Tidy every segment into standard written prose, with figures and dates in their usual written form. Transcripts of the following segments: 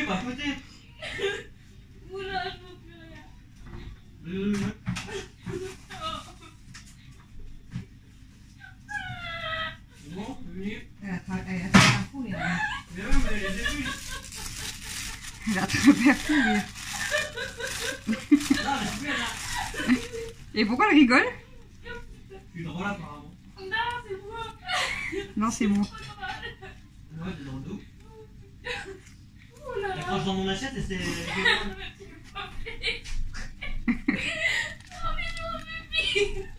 sais pas, peut-être. Oula, je vois plus rien. Bon, venez. Elle a attrapé un fou, les gars. Mais ouais, mais les début. Elle a attrapé un fou, les gars. Non, mais c'est bien là. Et pourquoi elle rigole? Tu es drôle apparemment. Non, c'est moi. Non, c'est moi. Ouais, t'es dans le dos. Oula. Elle crache dans mon assiette et c'est.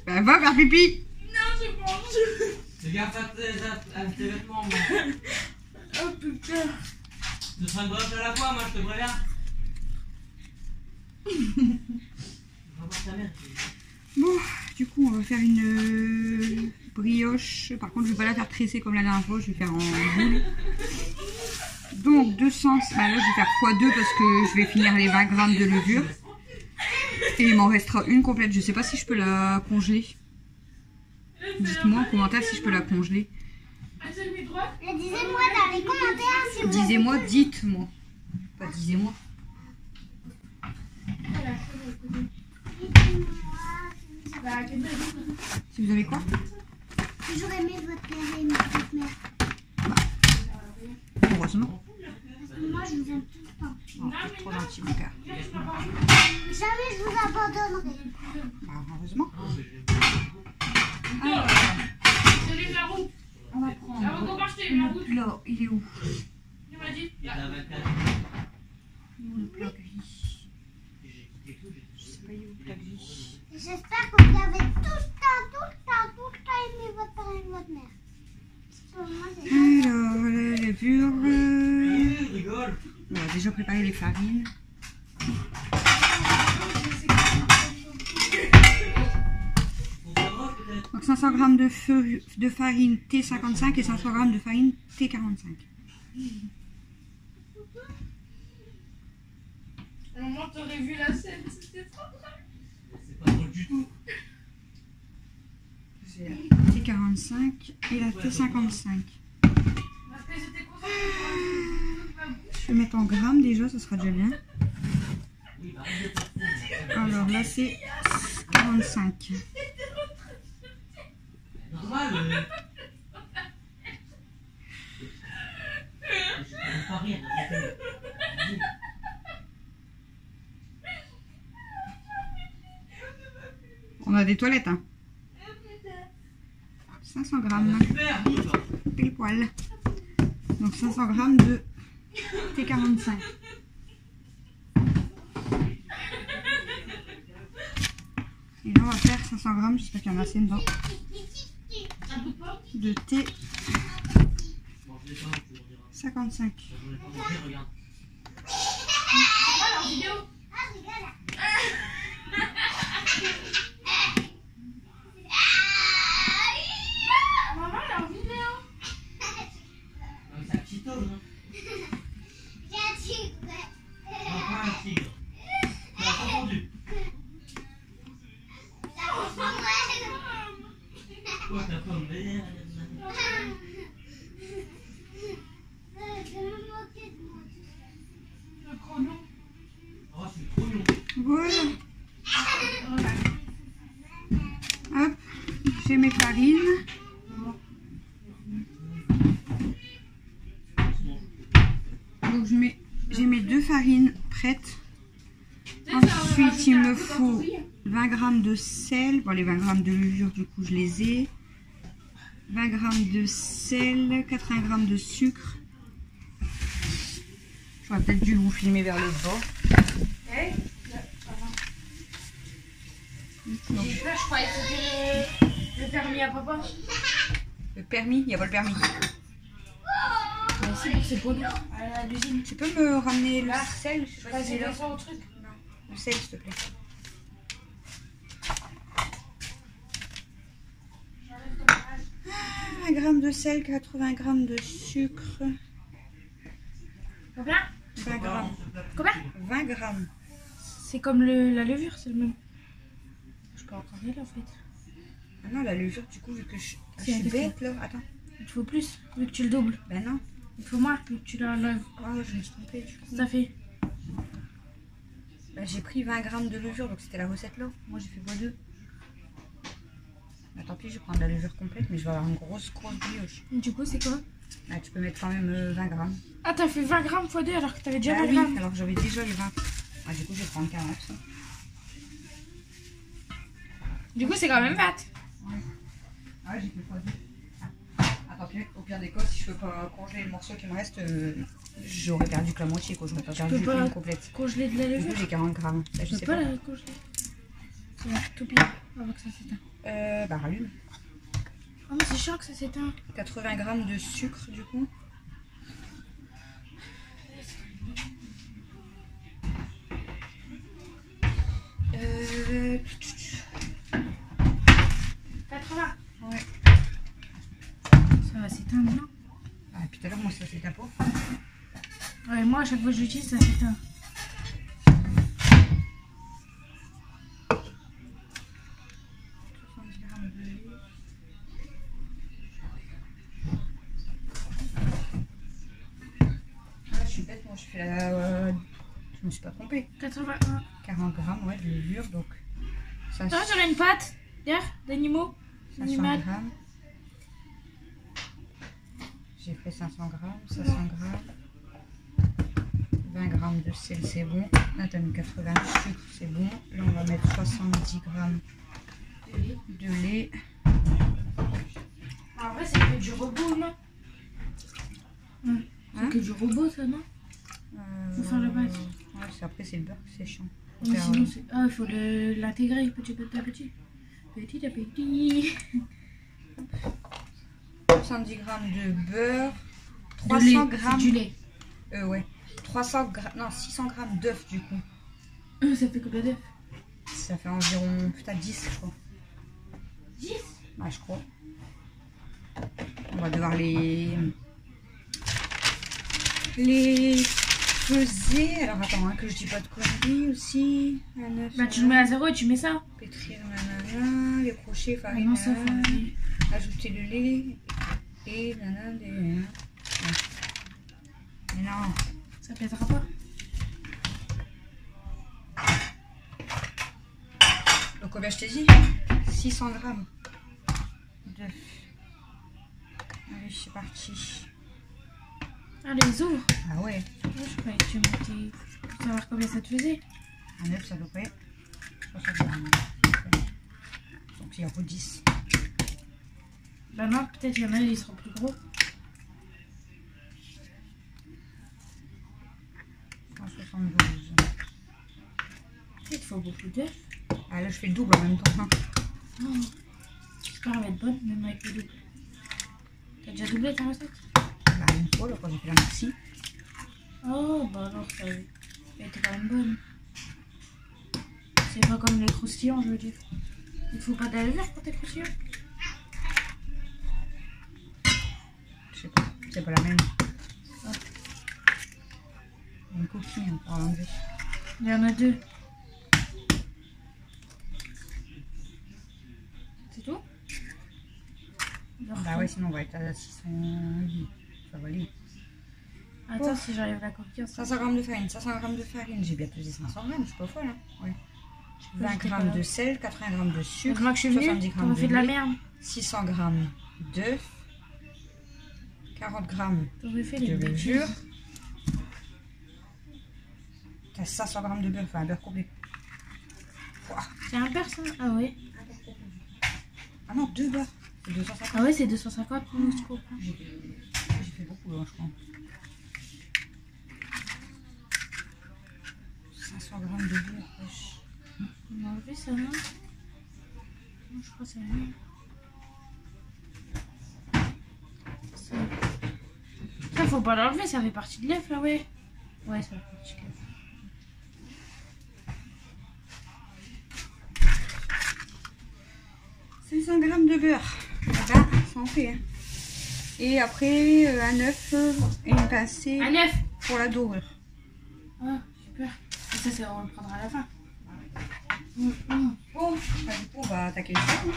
Bah, va faire pipi. Non, je mange. Fais gaffe à tes vêtements, moi. Oh putain. Ce sera une brosse à la fois, moi je te préviens. Va voir ta mère. Bon, du coup, on va faire une brioche. Par contre, je vais pas la faire tresser comme la dernière fois, je vais faire en boule. Donc, 200, bah là, je vais faire x2 parce que je vais finir les 20 grammes de levure. Et il m'en restera une complète. Je sais pas si je peux la congeler. Dites-moi en commentaire si je peux la congeler. Disez-moi dans les commentaires si vous Disez-moi, dites-moi. Pas disez-moi. Si vous avez quoi? toujours aimé votre père et votre mère. Heureusement. Parce que moi, je vous aime tout le temps. Oh, t'es trop gentil, mon père. Jamais je vous abandonnerai. Bah, heureusement. Alors, je lève la route. On va Avant qu'on parte, je te lève la route. le plat. Il est où? Il m'a dit. Il a 24. Le plat gris. J'ai quitté tout, Je sais pas, il est où le plat gris? J'espère que vous avez tout le temps aimé votre père et votre mère. Parce que moi, j'ai Alors, la levure. Il rigole. On va déjà préparer les farines. Faut faire droit peut-être. Donc 500 g de farine T55 et 500 g de farine T45. À un moment, t'aurais vu la scène. C'était trop drôle. C'est pas drôle du tout. C'est la T45 et la T55. Parce que j'étais contente de toute ma bouche. Je vais mettre en grammes déjà, ça sera déjà bien. Oui, bah arrête de faire ça. Alors là c'est 45. Normal. Je peux pas rire. On a des toilettes, hein. 500 grammes, Super, vive. pile poil. Donc 500 grammes de T45. Et là on va faire 500 grammes, j'espère qu'il y en a assez dedans, Un bout de porc. de T55. Bon, je l'ai pas, tu me diras. Ça, J'en ai pas mangé, regarde. C'est quoi leur vidéo? Maman, leur vidéo. C'est un petit homme, hein. Non, pas un tigre. Tu l'as pas entendu. Quoi, t'as pas ouvert? Le chrono. Oh, c'est trop long. Voilà. Hop, j'ai mes farines. Donc j'ai mes deux farines prêtes. Ensuite, il me faut 20 g de sel. Bon, les 20 g de levure, du coup, je les ai. 20 g de sel, 80 g de sucre. J'aurais peut-être dû vous filmer vers le bas. Hey. Donc, J'ai peur, je croyais que c'était le permis à papa. le permis, il n'y a pas le permis. Merci pour ces pots d'eau à l'usine. Tu peux me ramener le Là. sel? Je sais pas si Vas-y, c'est là. laisse au truc. Le sel, s'il te plaît. J'enlève ton barrage. 20 g de sel, 80 g de sucre. Combien? 20 grammes. Combien? 20 grammes. C'est comme la levure, c'est le même. Je peux en prendre là en fait. Ah non, la levure, du coup, vu que je C'est suis un peu bête là. Attends. Il te faut plus, vu que tu le doubles. Ben non. Il faut moins que tu l'enlèves. Oh, je me suis trompée du coup. Ça fait. Bah, j'ai pris 20 grammes de levure, donc c'était la recette là. Moi j'ai fait x2. Bah, tant pis, je vais prendre la levure complète, mais je vais avoir une grosse brioche. Du coup, c'est quoi? Bah, tu peux mettre quand même 20 grammes. Ah, t'as fait 20 grammes x 2 alors que t'avais déjà Ah 20 oui, grammes. alors j'avais déjà les 20. Ah, du coup, je vais prendre 40. Du coup, c'est quand même 20. Ouais. Ah ouais, j'ai fait x2. Attends, puis au pire des cas, si je peux pas congeler le morceau qui me reste, j'aurais perdu que la moitié, quoi. J'aurais pas perdu peux pas une complète. congeler de la Du coup, levure. j'ai 40 grammes. Bah, je Tu peux sais pas pas. la congeler. Ça va tout pire avant que ça s'éteint. Bah, rallume. Oh, mais c'est chiant que ça s'éteint. 80 grammes de sucre, du coup. Euh... 80. Ouais. Ça va s'éteindre, non? Ah, puis tout à l'heure, moi, ça s'éteint pas. Ouais, moi, à chaque fois que j'utilise, ça s'éteint. Ah, je suis bête, moi, je fais la... je me suis pas trompée. 81. 40 grammes, ouais, de levure, donc... Ça, Attends, j'aurais une pâte. Hier, d'animaux. 500 Animal. grammes. J'ai fait 500 grammes, 500 grammes. 20 grammes de sel, c'est bon. Là, t'as mis 80 de sucre, c'est bon. Là, on va mettre 70 grammes de lait. En vrai, c'est que du robot, non? C'est Hein? que du robot, ça, non? Faut faire la pâte. Ouais, après, c'est le beurre, c'est chiant. Mais sinon, c'est... Ah, il faut l'intégrer petit à petit. Petit à petit. 70 grammes de beurre. De lait, 300 c'est grammes. du lait. Ouais. 300 grammes. Non, 600 grammes d'œufs, du coup. Ça fait combien d'œufs? Ça fait environ, putain, 10, je crois. 10? Ouais, je crois. On va devoir les peser. Alors attends, hein, que je dis pas de conneries aussi. Un œuf, Bah, tu le mets à 0 et tu mets ça. pétrir, nanana, les crochets, Ah farine, non, ça, nanana, faut... ajouter le lait et nanana, ouais. Mais non. Ça pèsera pas. Donc combien je t'ai dit? 600 grammes d'œufs. Allez, c'est parti. Ah, les ouvre. Ah ouais, Ouais, je croyais que tu mettais... Pour savoir combien ça te faisait. un œuf, ça doit près 60 grammes. Donc il y en faut 10. Bah non, peut-être il y en a, ils seront plus gros. 172. Il te faut beaucoup d'œufs. Ah là, je fais le double en même temps. Oh. J'espère qu'elle va être bonne, même avec le double. T'as déjà doublé ta recette? Bah, une fois, là, quand j'ai fait la maxi. Oh, bah alors, elle était quand même bonne. C'est pas comme les croustillants, je veux dire. Il te faut pas de la levure pour tes croustillants? Je sais pas, c'est pas la même. Ah. Il y a une coquille hein, pour l'enlever. Il y en a deux. C'est tout? Bah ouais, sinon on va être à 608. Ça va aller. Attends, si j'arrive la coquille. 500 grammes de farine, 500 grammes de farine. J'ai bien pesé 500 grammes, je suis pas folle. Hein. Ouais. 20 j'étais grammes pas- de sel, 80 grammes de sucre, Heureusement que je suis venue, 70 on grammes fait de la lait, merde. 600 grammes d'œufs, 40 grammes T'aurais fait de les levure. bêtises. T'as 500 grammes de beurre, enfin un beurre complet. Ouah. C'est un beurre ça? Ah ouais. Ah non, 2 beurres. C'est 250. Ah ouais, c'est 250 pour je comprends. J'ai fait beaucoup, hein, je crois. 500 grammes de beurre, wesh. On a enlevé ça, non? Non, je crois que c'est rien. Ça, faut pas l'enlever, ça fait partie de l'œuf là, ouais. Ouais, ça fait partie de l'œuf. C'est 500 grammes de beurre. Ah ben, ça en fait. Hein. Et après, un œuf et une pincée Un œuf! pour la dorure. Ah, super. Et ça, on le prendra à la fin. Bon, bah, du coup, on va attaquer le feu.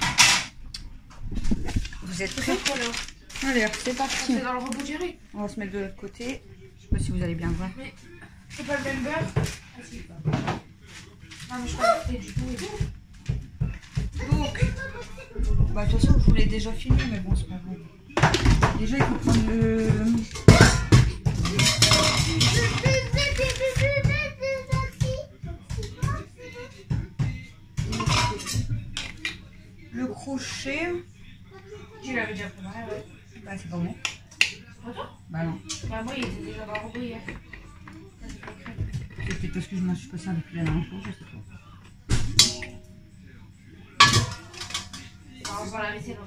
Vous êtes prêts? Allez, c'est parti. C'est dans le robot Jerry. On va se mettre de l'autre côté. Je sais pas si vous allez bien voir. Mais c'est pas le même beurre. Ah si, pas. Non mais je crois que du tout. Donc, bah, de toute façon, je vous l'ai déjà filmé, mais bon, c'est pas grave. Déjà, il faut prendre le crochet. Tu l'avais déjà préparé, ouais. Bah, c'est pas bon. C'est pas toi? Bah, non. Bah, moi, il était déjà dans le robot hier. C'est peut-être parce que je m'en suis passé depuis la dernière fois, je sais pas. On va la laisser dans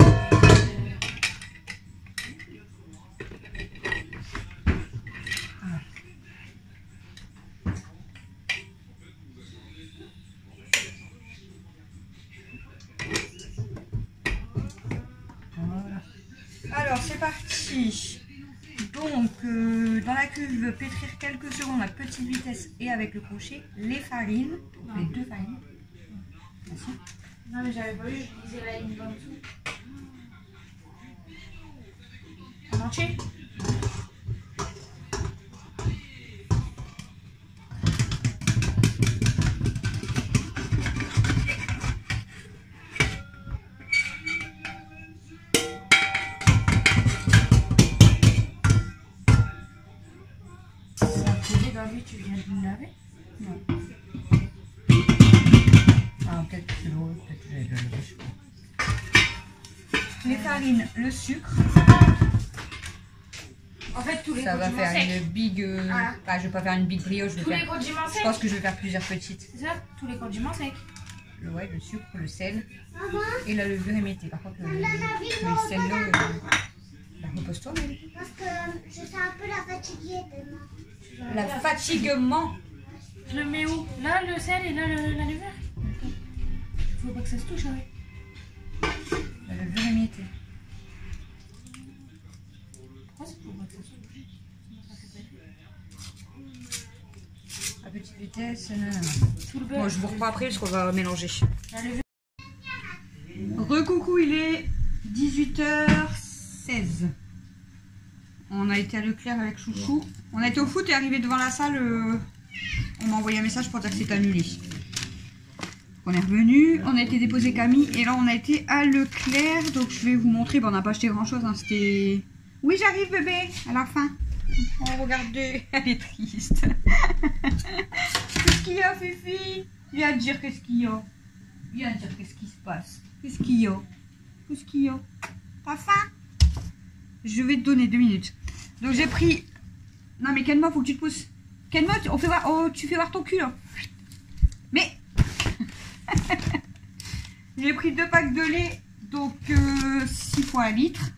Voilà. Alors, c'est parti. Donc, dans la cuve, pétrir quelques secondes à petite vitesse et avec le crochet, les farines, les 2 farines. Merci. Non, mais j'avais pas vu, je lisais la ligne en dessous. En entier? Tu viens de le laver? Non. Ah, peut-être que c'est l'eau, peut-être que j'ai de l'eau. Les farines, le sucre. En fait, tous les Ça va condiments faire secs. une big. Voilà. Ah, je vais pas faire une big brioche. Tous les condiments Je secs. pense que je vais faire plusieurs petites. C'est ça? Tous les condiments secs. Ouais, le sucre, le sel Maman, et la levure éméttée. Par contre, le sel là, bah, repose-toi, mais. parce que je suis un peu la fatiguée demain. La fatiguement. Je le mets où? Là, le sel et là, la levure? Faut pas que ça se touche, ouais. La levure éméttée. Pourquoi c'est pour pas que ça se touche? À petite vitesse. Tout le beurre. Bon, je vous reprends après parce qu'on va mélanger. La levure. Recoucou, il est 18h16. On a été à Leclerc avec Chouchou. On a été au foot et arrivé devant la salle, on m'a envoyé un message pour dire que c'était annulé. On est revenu, on a été déposer Camille et là on a été à Leclerc. Donc je vais vous montrer, bon, on n'a pas acheté grand chose, hein, c'était... Oui, j'arrive bébé, à la fin. Oh, regardez, elle est triste. Qu'est-ce qu'il y a, Fifi? Viens dire qu'est-ce qu'il y a. Viens dire qu'est-ce qui se passe. Qu'est-ce qu'il y a? Qu'est-ce qu'il y a? T'as faim? Je vais te donner 2 minutes. Donc j'ai pris... Non mais Kenma, faut que tu te pousses. Kenma, on fait voir... Oh, tu fais voir ton cul là. Mais... J'ai pris 2 packs de lait. Donc 6 fois 1 litre.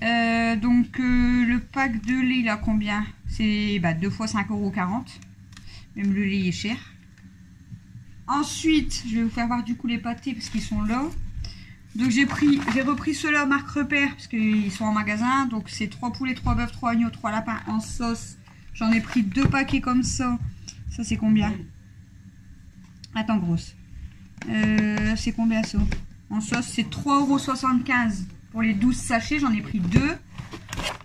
Le pack de lait, il a combien? C'est 2 fois 5,40 €. Même le lait est cher. Ensuite, je vais vous faire voir du coup les pâtés parce qu'ils sont là. Donc j'ai repris ceux-là marque repère parce qu'ils sont en magasin. Donc c'est 3 poulets, 3 bœufs, 3 agneaux, 3 lapins en sauce. J'en ai pris 2 paquets comme ça. Ça c'est combien? Attends, grosse. C'est combien ça? En sauce, c'est 3,75 € pour les 12 sachets. J'en ai pris 2.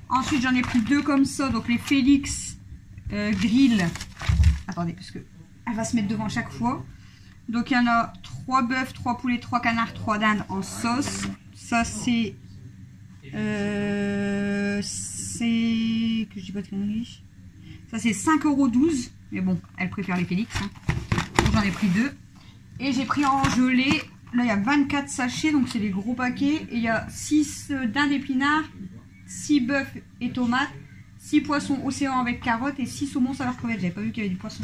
Ensuite, j'en ai pris 2 comme ça. Donc les Félix grill. Attendez, parce que elle va se mettre devant chaque fois. Donc il y en a 3 bœufs, 3 poulets, 3 canards, 3 dindes en sauce. Ça c'est... que je dis pas de conneries. Ça c'est 5,12 €. Mais bon, elle préfère les Félix. Hein. Donc j'en ai pris 2. Et j'ai pris en gelée. Là il y a 24 sachets, donc c'est les gros paquets. Et il y a 6 dindes épinards, 6 bœufs et tomates, 6 poissons océan avec carottes et 6 saumons saveur crevette. J'avais pas vu qu'il y avait du poisson.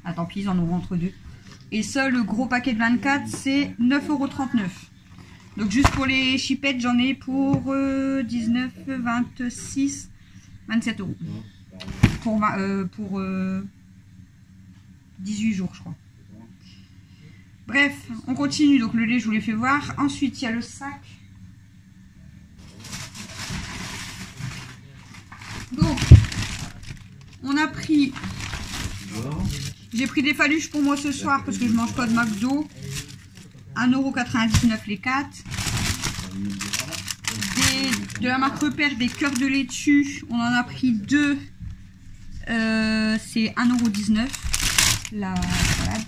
Ah tant pis, ils en auront entre 2. Et ça, le gros paquet de 24, c'est 9,39 €. Donc juste pour les chipettes, j'en ai pour 19, 26, 27 €. Pour 18 jours, je crois. Bref, on continue. Donc le lait, je vous l'ai fait voir. Ensuite, il y a le sac. Donc, on a pris... J'ai pris des faluches pour moi ce soir parce que je mange pas de McDo. 1,99 € les 4. De la marque Repère, des cœurs de laitue. On en a pris 2. C'est 1,19 € la salade.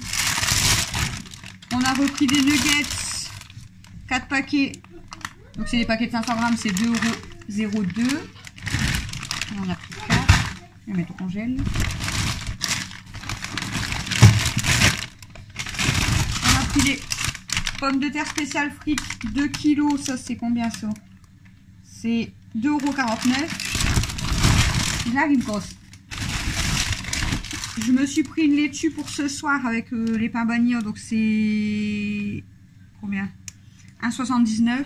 On a repris des nuggets. 4 paquets. Donc c'est des paquets de 500 grammes, c'est 2,02 €. On en a pris 4. Je vais mettre au congèle. On a pris des pommes de terre spéciales frites 2 kg. Ça c'est combien ça? C'est 2,49 €. Là il me coste. Je me suis pris une laitue pour ce soir avec les pains bannières. Donc c'est combien? 1,79 €.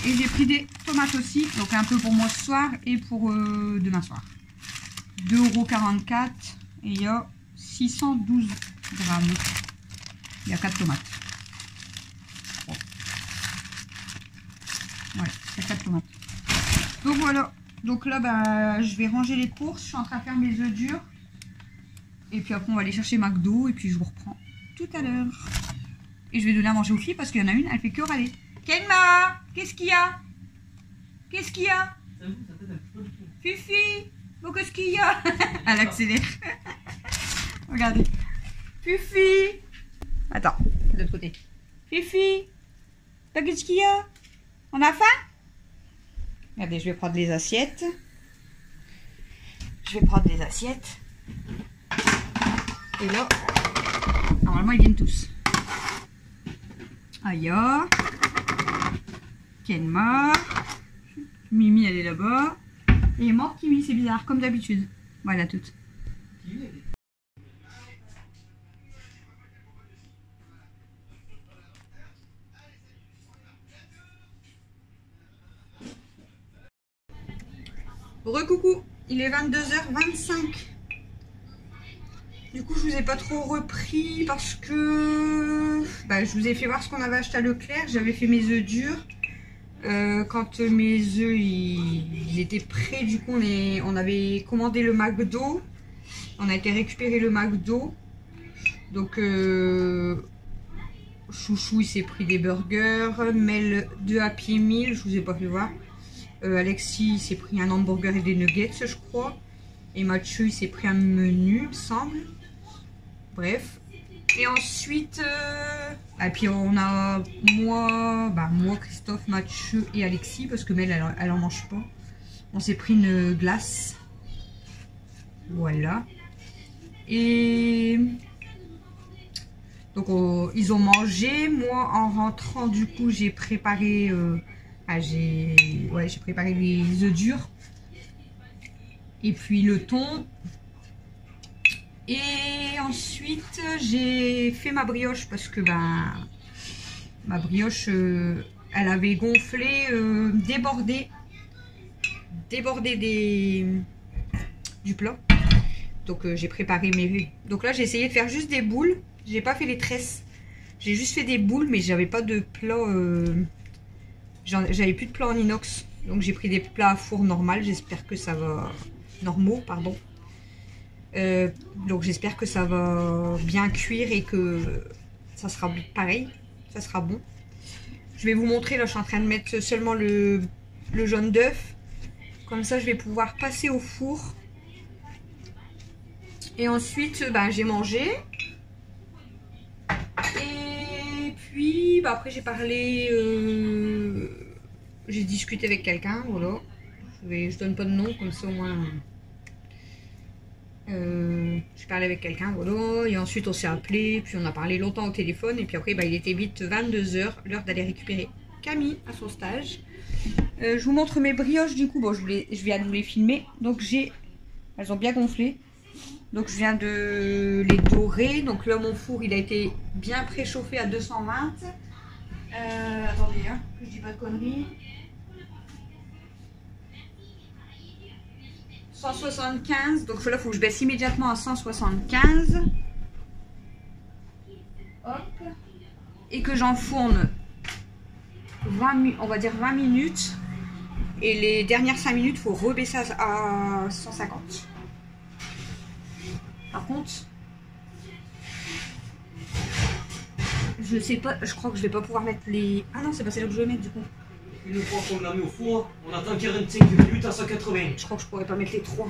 Et j'ai pris des tomates aussi, donc un peu pour moi ce soir et pour demain soir. 2,44 € et il y a 612 grammes. Il y a 4 tomates. Bon. Ouais, il y a 4 tomates. Donc voilà. Donc là, bah, je vais ranger les courses. Je suis en train de faire mes œufs durs. Et puis après, on va aller chercher McDo. Et puis je vous reprends tout à l'heure. Et je vais donner à manger aux filles parce qu'il y en a une, elle fait que râler. Kenma, qu'est-ce qu'il y a? Qu'est-ce qu'il y a? Fifi, bon, qu'est-ce qu'il y a? Elle accélère. Regardez. Fifi. Attends, de l'autre côté. Fifi, qu'est-ce qu'il y a? On a faim? Regardez, je vais prendre les assiettes. Je vais prendre les assiettes. Et là, normalement, ils viennent tous. Aya. Kenma. Mimi, elle est là-bas. Et moi, Kimi, c'est bizarre, comme d'habitude. Voilà, toutes. Recoucou, il est 22h25. Du coup, je vous ai pas trop repris parce que je vous ai fait voir ce qu'on avait acheté à Leclerc. J'avais fait mes œufs durs. Quand mes œufs ils étaient prêts, du coup, on avait commandé le McDo. On a été récupérer le McDo. Donc, Chouchou, il s'est pris des burgers. Mel 2 Happy Meal, je vous ai pas fait voir. Alexis, il s'est pris un hamburger et des nuggets, je crois. Et Mathieu, il s'est pris un menu, il me semble. Bref. Et ensuite, et puis on a moi, Christophe, Mathieu et Alexis, parce que Mel, elle en mange pas. On s'est pris une glace. Voilà. Et donc ils ont mangé. Moi, en rentrant, du coup, j'ai préparé, j'ai préparé les œufs durs. Et puis le thon. Et ensuite, j'ai fait ma brioche parce que ma brioche, elle avait gonflé, débordé du plat. Donc j'ai préparé mes... Donc là, j'ai essayé de faire juste des boules. J'ai pas fait les tresses. J'ai juste fait des boules, mais j'avais pas de plat... J'avais plus de plat en inox. Donc j'ai pris des plats à four normal. J'espère que ça va... Normaux, pardon. Donc j'espère que ça va bien cuire et que ça sera pareil, ça sera bon. Je vais vous montrer, là je suis en train de mettre seulement le jaune d'œuf. Comme ça je vais pouvoir passer au four. Et ensuite j'ai mangé. Et puis après j'ai parlé, j'ai discuté avec quelqu'un, voilà. Je donne pas de nom, comme ça au moins... je parlais avec quelqu'un, voilà, et ensuite on s'est appelé, puis on a parlé longtemps au téléphone, et puis après il était vite 22h, l'heure d'aller récupérer Camille à son stage. Je vous montre mes brioches, du coup, bon je viens de vous les filmer, donc elles ont bien gonflé, donc je viens de les dorer, donc là mon four il a été bien préchauffé à 220, attendez, hein, que je dis pas de conneries. 175, donc là il faut que je baisse immédiatement à 175. Hop. Et que j'enfourne 20 minutes. Et les dernières 5 minutes, il faut rebaisser à 150. Par contre, Je sais pas, je crois que je vais pas pouvoir mettre les... Ah non, c'est pas celle-là que je vais mettre du coup. Une fois qu'on l'a mis au four, on attend 45 minutes à 180. Je crois que je pourrais pas mettre les 3.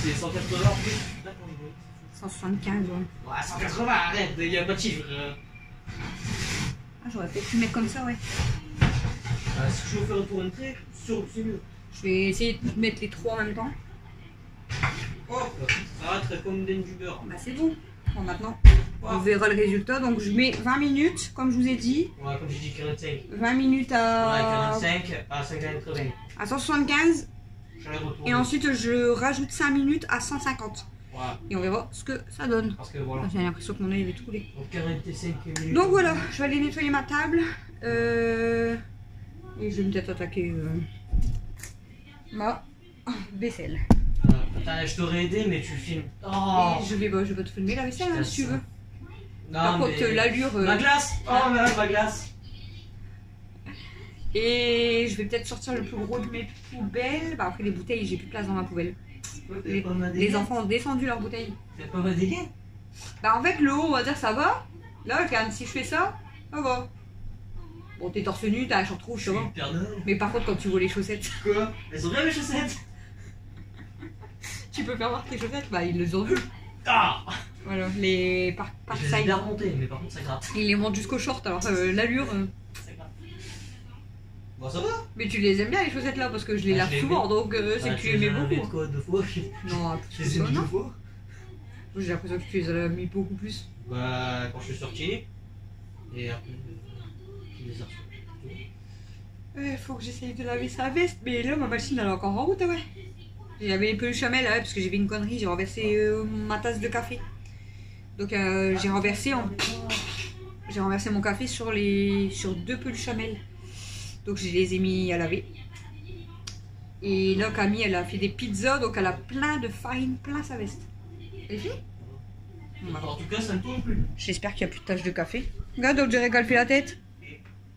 C'est 180 plus. 175, ouais. Ouais, 180, arrête, il y a pas de chiffre. Ah, j'aurais peut-être pu mettre comme ça, ouais. Si tu veux faire un tour entrée, c'est mieux. Je vais essayer de mettre les 3 en même temps. Hop, ça va être comme du beurre. Bah c'est bon. Bon, maintenant, on verra le résultat. Donc je mets 20 minutes, comme je vous ai dit. Ouais, comme j'ai dit, 45. 20 minutes à... Ouais, 45 à 180. À 175. J'allais retourner. Et ensuite, je rajoute 5 minutes à 150. Ouais. Et on verra ce que ça donne. Parce que voilà. J'ai l'impression que mon œil va tout couler. Donc 45 minutes. Donc voilà, je vais aller nettoyer ma table. Et je vais peut-être attaquer ma vaisselle. Attends, je t'aurais aidé, mais tu filmes. Oh. Et je vais te filmer la vaisselle hein, si tu veux. Non, Par contre, mais... l'allure. Ma glace. Oh, ma glace. Et je vais peut-être sortir le plus gros de mes poubelles. Bah, après les bouteilles, j'ai plus de place dans ma poubelle. Les enfants ont descendu leurs bouteilles. C'est pas ma dégâts. Bah en fait le haut on va dire ça va. Là regarde si je fais ça, ça va. Bon t'es torse nu, t'as la short rouge, ça va. Mais par contre quand tu vois les chaussettes. Quoi? Elles sont bien mes chaussettes. Tu peux faire voir tes chaussettes? Bah ils les ont vues. Ah. Voilà, les par Je les ai bien remontées, mais par contre ça gratte. Ils les montent jusqu'au short alors l'allure. Ça gratte. Bon ça va. Mais tu les aimes bien les chaussettes là parce que je les lave souvent donc c'est que tu les mets beaucoup. Quoi, 2 fois? Non, Je les ai mis 2 fois. J'ai l'impression que tu les as mis beaucoup plus. Bah quand je suis sorti. Et après je les ai reçus. Ouais, faut que j'essaye de laver sa veste, mais là ma machine elle est encore en route, ouais. J'avais les peluches à Mel, ouais, parce que j'ai fait une connerie, j'ai renversé ma tasse de café. Donc j'ai renversé mon café sur 2 peluches à Mel. Donc je les ai mis à laver. Et là Camille elle a fait des pizzas, donc elle a plein de farine, plein sa veste. Elle est finie? En tout cas ça ne tourne plus. J'espère qu'il n'y a plus de taches de café. Regarde, on dirait qu'elle fait la tête.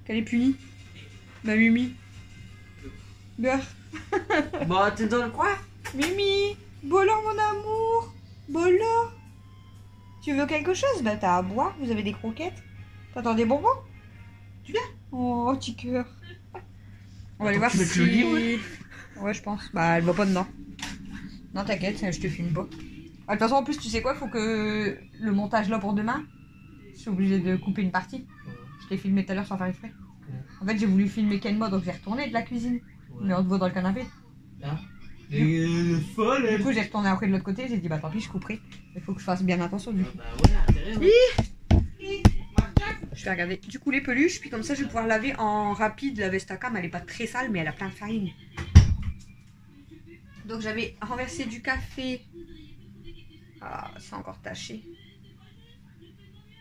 Qu'elle est punie. Ma Mimi. Beurre. Bah t'es dans le coin? Mimi. Bolo mon amour. Bolo. Tu veux quelque chose? Bah t'as à boire, vous avez des croquettes. T'attends des bonbons? Tu viens? Oh, petit cœur. On va aller voir si... Tu veux que je le lis, ouais, je pense. Bah elle va pas dedans. Non t'inquiète, je te filme pas. De toute façon, en plus, tu sais quoi, faut que le montage là pour demain, je suis obligée de couper une partie. Je t'ai filmé tout à l'heure sans faire exprès. En fait, j'ai voulu filmer Kenma, donc j'ai retourné de la cuisine. Mais on te voit dans le canapé. Hein? Folle. Du coup, j'ai retourné après de l'autre côté, j'ai dit, bah tant pis, je couperai. Il faut que je fasse bien attention du coup. Bah ouais, intérêt. Je vais regarder. Du coup, les peluches, puis comme ça, je vais pouvoir laver en rapide. La veste à cam, elle est pas très sale, mais elle a plein de farine. Donc, j'avais renversé du café. Ah, c'est encore taché.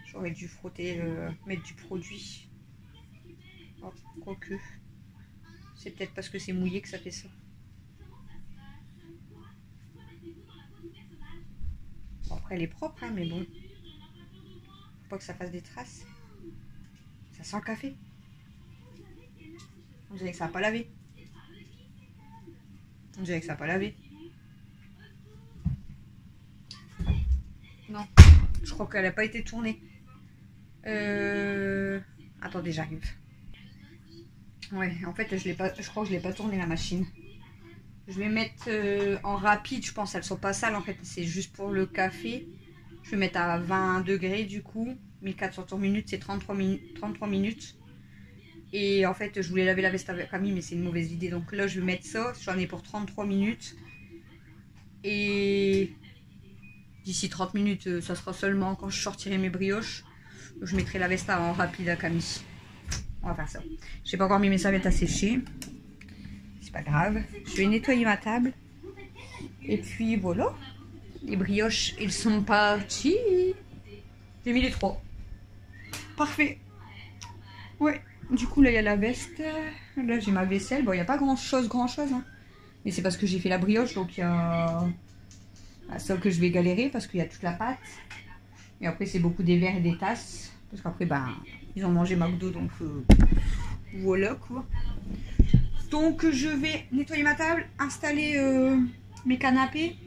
J'aurais dû frotter, mettre du produit. Oh, quoique. C'est peut-être parce que c'est mouillé que ça fait ça. Bon, après, elle est propre, hein, mais bon. Faut pas que ça fasse des traces. Ça sent le café. On dirait que ça n'a pas lavé. On dirait que ça n'a pas lavé. Non, je crois qu'elle n'a pas été tournée. Attendez, j'arrive. Ouais, en fait, je crois que je l'ai pas tournée la machine. Je vais mettre en rapide, je pense. Elles sont pas sales en fait, c'est juste pour le café. Je vais mettre à 20 degrés du coup. 1400 tours minutes, c'est 33 minutes. Et en fait, je voulais laver la veste avec Camille, mais c'est une mauvaise idée. Donc là, je vais mettre ça. J'en ai pour 33 minutes. Et d'ici 30 minutes, ça sera seulement quand je sortirai mes brioches. Donc, je mettrai la veste en rapide à Camille. On va faire ça. J'ai pas encore mis mes serviettes à sécher. C'est pas grave. Je vais nettoyer ma table. Et puis voilà. Les brioches, ils sont partis. J'ai mis les 3. Parfait. Ouais. Du coup, là, il y a la veste. Là, j'ai ma vaisselle. Bon, il n'y a pas grand-chose. Hein. Mais c'est parce que j'ai fait la brioche. Donc, il y a ça que je vais galérer parce qu'il y a toute la pâte. Et après, c'est beaucoup des verres et des tasses. Parce qu'après, ben, ils ont mangé McDo. Donc, voilà, quoi. Donc, je vais nettoyer ma table, installer mes canapés.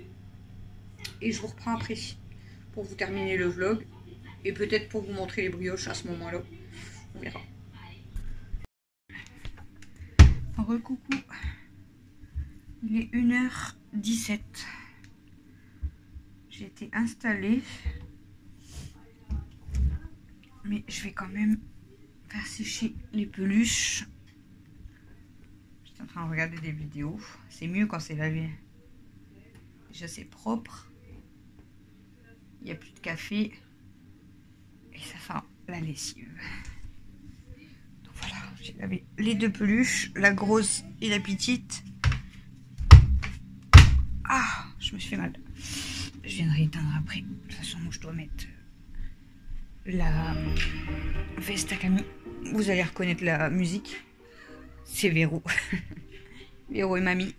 Et je vous reprends après pour vous terminer le vlog. Et peut-être pour vous montrer les brioches à ce moment-là. On verra. Recoucou. Il est 1h17. J'ai été installée. Mais je vais quand même faire sécher les peluches. J'étais en train de regarder des vidéos. C'est mieux quand c'est lavé. Déjà c'est propre. Il n'y a plus de café. Et ça sent la lessive. Donc voilà, j'ai lavé les deux peluches, la grosse et la petite. Ah, je me suis fait mal. Je viendrai éteindre après. De toute façon, je dois mettre la veste à Camille. Vous allez reconnaître la musique. C'est Véro. Véro et Mamie.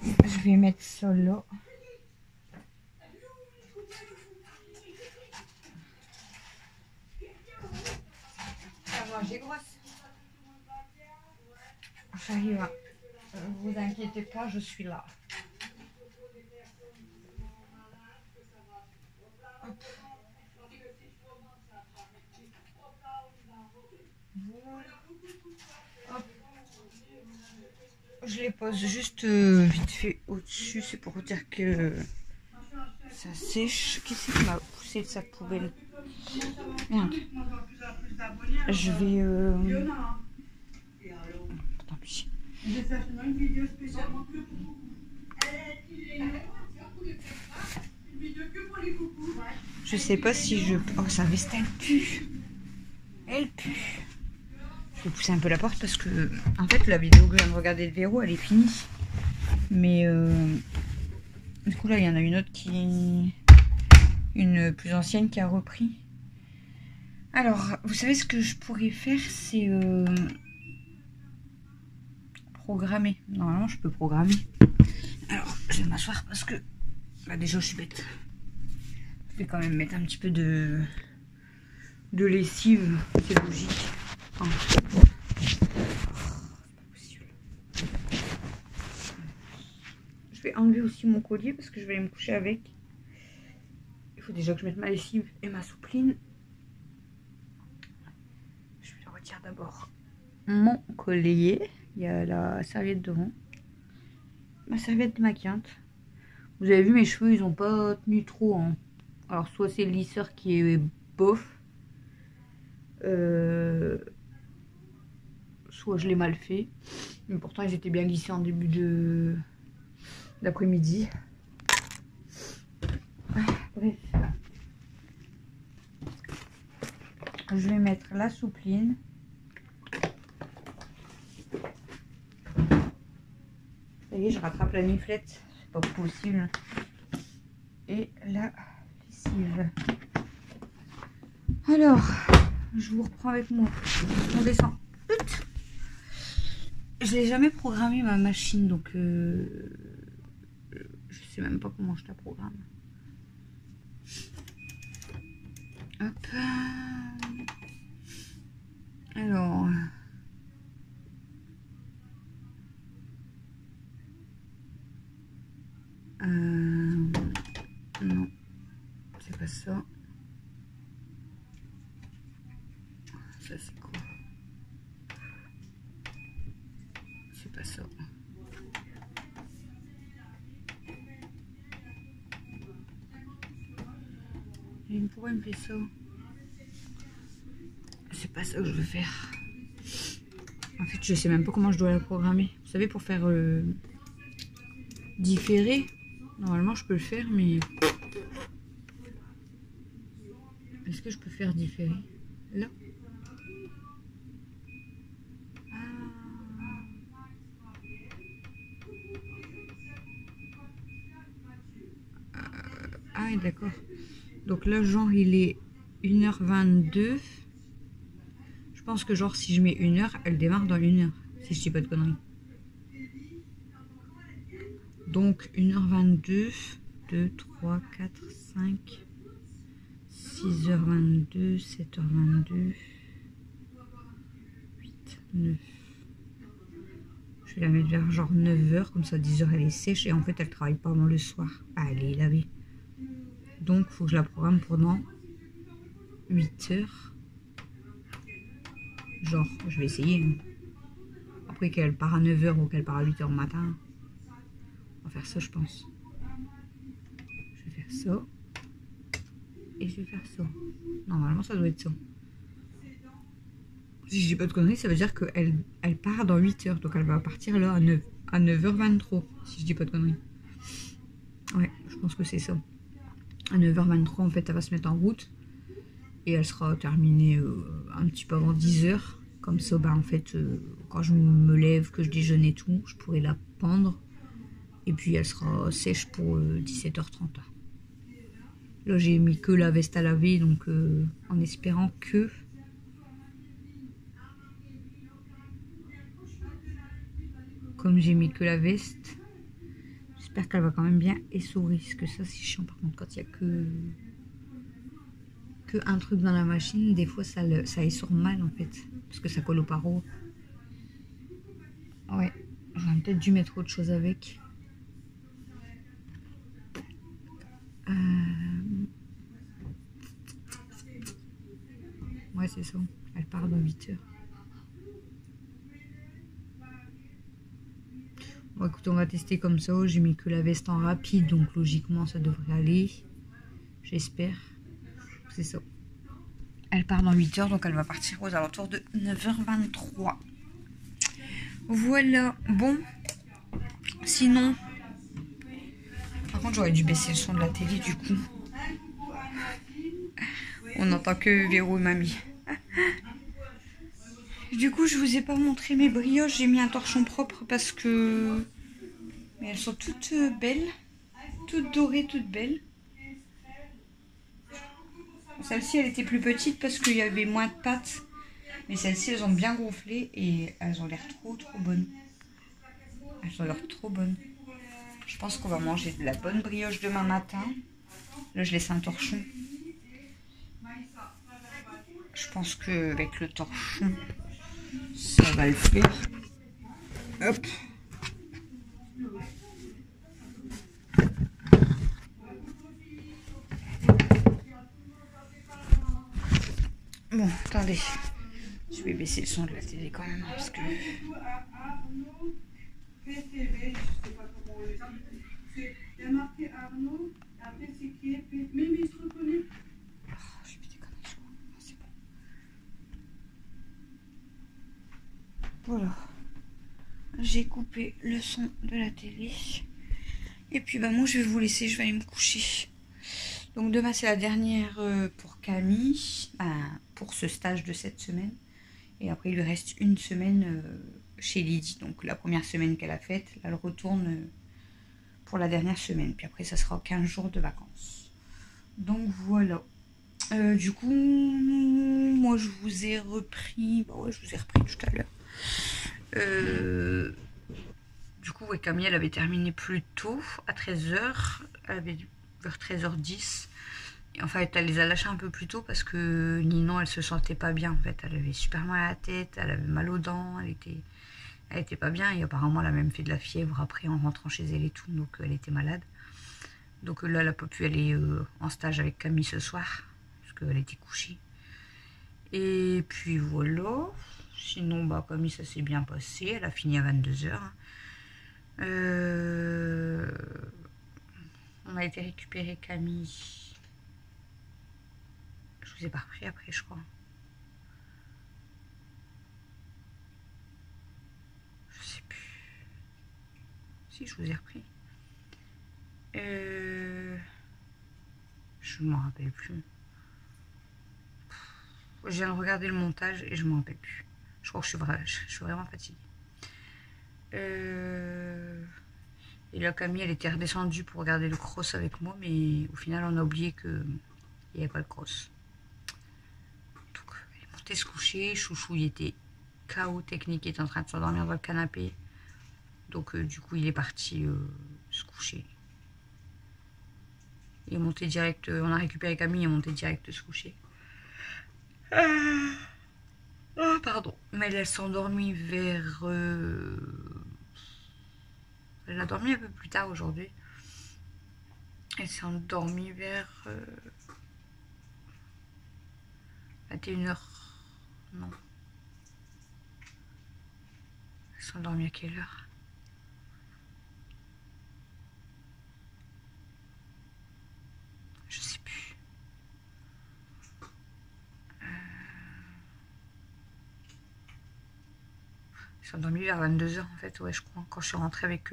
Je vais mettre ça là. Ça va manger grosse. J'arrive. Vous inquiétez pas, je suis là. Hop. Hop. Je les pose juste vite fait au-dessus, c'est pour dire que ça sèche. Qu'est-ce qui m'a poussé le sac poubelle? Merde. Je vais... Tant pis. Je sais pas si je... Oh, sa veste, elle pue. Elle pue. Je vais pousser un peu la porte parce que, en fait, la vidéo que je viens de regarder de Véro, elle est finie. Mais, du coup, là, il y en a une autre qui... Une plus ancienne qui a repris. Alors, vous savez ce que je pourrais faire, c'est... programmer. Normalement, je peux programmer. Alors, je vais m'asseoir parce que... Bah, déjà, je suis bête. Je vais quand même mettre un petit peu de lessive. C'est logique. Oh. C'est pas possible. Je vais enlever aussi mon collier parce que je vais aller me coucher avec. Il faut déjà que je mette ma lessive et ma soupline. Je vais le retirer d'abord. Mon collier. Il y a la serviette devant. Ma serviette démaquillante. Vous avez vu, mes cheveux, ils n'ont pas tenu trop. Hein. Alors, soit c'est le lisseur qui est bof. Soit je l'ai mal fait. Mais pourtant, ils étaient bien lissés en début d'après-midi. Bref. Je vais mettre la soupline. Ça y est, je rattrape la niflette. C'est pas possible. Et la lessive. Alors, je vous reprends avec moi. On descend. Je n'ai jamais programmé ma machine, donc je sais même pas comment je la programme. Hop. Alors. Non, c'est pas ça. Ça c'est quoi? C'est pas ça. Et pourquoi il me fait ça? C'est pas ça que je veux faire. En fait, je sais même pas comment je dois la programmer. Vous savez, pour faire différer, normalement je peux le faire, mais est-ce que je peux faire différer là? Ah oui, d'accord. Donc là, genre, il est 1h22. Je pense que genre, si je mets 1 heure, elle démarre dans 1 heure. Si je dis pas de conneries. Donc 1h22, 2, 3, 4, 5, 6h22, 7h22, 8, 9. Je vais la mettre vers genre 9h, comme ça 10h elle est sèche et en fait elle travaille pas avant le soir. Ah, elle est lavée. Donc il faut que je la programme pendant 8 heures. Genre, je vais essayer. Hein. Après qu'elle part à 9 heures ou qu'elle part à 8 heures au matin. On va faire ça, je pense. Je vais faire ça. Et je vais faire ça. Normalement, ça doit être ça. Si je dis pas de conneries, ça veut dire qu'elle part dans 8 heures. Donc elle va partir là à 9h23. Si je dis pas de conneries. Ouais, je pense que c'est ça. À 9h23, en fait, elle va se mettre en route. Et elle sera terminée un petit peu avant 10h. Comme ça, bah, en fait, quand je me lève, que je déjeune et tout, je pourrai la pendre. Et puis elle sera sèche pour 17h30. Là, j'ai mis que la veste à laver, donc en espérant que... Comme j'ai mis que la veste, j'espère qu'elle va quand même bien essorer. Parce que ça, c'est chiant par contre, quand il n'y a que un truc dans la machine, des fois ça essore mal en fait. Parce que ça colle au paro. Ouais, j'aurais peut-être dû mettre autre chose avec. Ouais, c'est ça. Elle part dans 8 heures. Bon, écoute, on va tester comme ça. J'ai mis que la veste en rapide, donc logiquement, ça devrait aller. J'espère. C'est ça. Elle part dans 8 heures, donc elle va partir aux alentours de 9h23. Voilà. Bon. Sinon... Par contre, j'aurais dû baisser le son de la télé, du coup. On n'entend que Véro et Mamie. Du coup, je vous ai pas montré mes brioches. J'ai mis un torchon propre parce que... Mais elles sont toutes belles. Toutes dorées, toutes belles. Celle-ci, elle était plus petite parce qu'il y avait moins de pâtes. Mais celles-ci, elles ont bien gonflé et elles ont l'air trop bonnes. Elles ont l'air trop bonnes. Je pense qu'on va manger de la bonne brioche demain matin. Là, je laisse un torchon. Je pense qu'avec le torchon, ça va le faire. Hop. Bon, attendez. Je vais baisser le son de la télé quand même parce que... Voilà, j'ai coupé le son de la télé. Et puis bah moi je vais vous laisser, je vais aller me coucher. Donc demain c'est la dernière pour Camille, pour ce stage de cette semaine. Et après il lui reste une semaine chez Lydie. Donc la première semaine qu'elle a faite, là elle retourne pour la dernière semaine. Puis après ça sera 15 jours de vacances. Donc voilà. Du coup, moi je vous ai repris, bah ouais, je vous ai repris tout à l'heure. Du coup, ouais, Camille, elle avait terminé plus tôt, à 13h. Elle avait vers 13h10. Et en fait, elle les a lâchés un peu plus tôt parce que Ninon, elle se sentait pas bien. En fait, elle avait super mal à la tête, elle avait mal aux dents, elle était pas bien. Et apparemment, elle a même fait de la fièvre après en rentrant chez elle et tout. Donc, elle était malade. Donc là, elle n'a pas pu aller en stage avec Camille ce soir parce qu'elle était couchée. Et puis voilà. Sinon, bah, Camille, ça s'est bien passé. Elle a fini à 22h. On a été récupérer Camille. Je vous ai pas repris après, je crois. Je sais plus. Si, je vous ai repris. Je m'en rappelle plus. Je viens de regarder le montage et je m'en rappelle plus. Je crois que je suis vraiment fatiguée. Et là, Camille, elle était redescendue pour regarder le cross avec moi, mais au final, on a oublié qu'il n'y avait pas le cross. Donc, elle est montée se coucher. Chouchou, il était KO technique, il était en train de s'endormir dans le canapé. Donc, du coup, il est parti se coucher. Il est monté direct, on a récupéré Camille, il est monté direct se coucher. Oh, pardon. Mais elle s'est endormie vers... Elle a dormi un peu plus tard aujourd'hui. Elle s'est endormie vers... 21h. Non. Ils sont endormis à quelle heure? Je sais plus. Ils sont endormis vers 22h en fait, ouais je crois. Quand je suis rentrée avec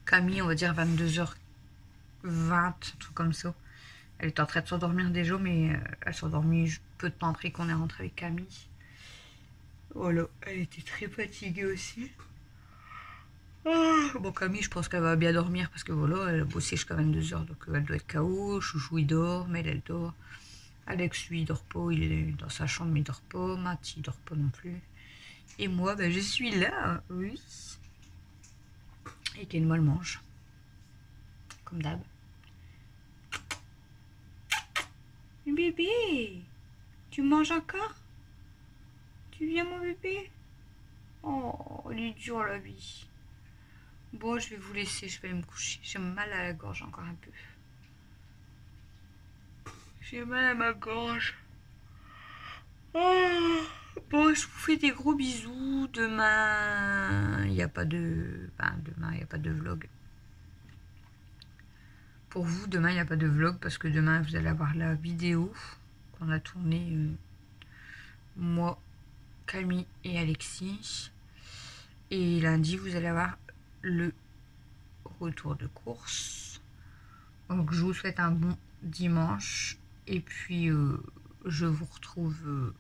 Camille, on va dire 22h20, un truc comme ça. Elle était en train de s'endormir déjà, mais elle s'est endormie peu de temps après qu'on est rentré avec Camille. Voilà, elle était très fatiguée aussi. Bon, Camille, je pense qu'elle va bien dormir parce que voilà, elle a bossé jusqu'à 22h, donc elle doit être KO. Chouchou, il dort, mais elle dort. Alex, lui, il dort pas, il est dans sa chambre, mais il dort pas. Math, il dort pas non plus. Et moi, ben, je suis là, oui. Et Kenmo, elle mange. Comme d'hab. Bébé, tu manges encore? Tu viens, mon bébé? Oh, il est dur la vie. Bon, je vais vous laisser, je vais aller me coucher. J'ai mal à la gorge encore un peu. J'ai mal à ma gorge. Oh. Bon, je vous fais des gros bisous. Demain, il n'y a pas de... Enfin, demain, il n'y a pas de vlog. Pour vous, demain, il n'y a pas de vlog parce que demain, vous allez avoir la vidéo qu'on a tournée, moi, Camille et Alexis. Et lundi, vous allez avoir le retour de course. Donc, je vous souhaite un bon dimanche. Et puis, je vous retrouve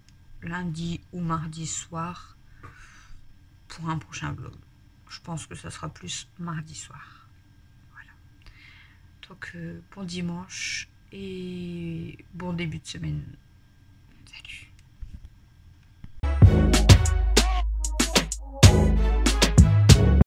lundi ou mardi soir pour un prochain vlog. Je pense que ça sera plus mardi soir. Voilà. Donc, bon dimanche et bon début de semaine.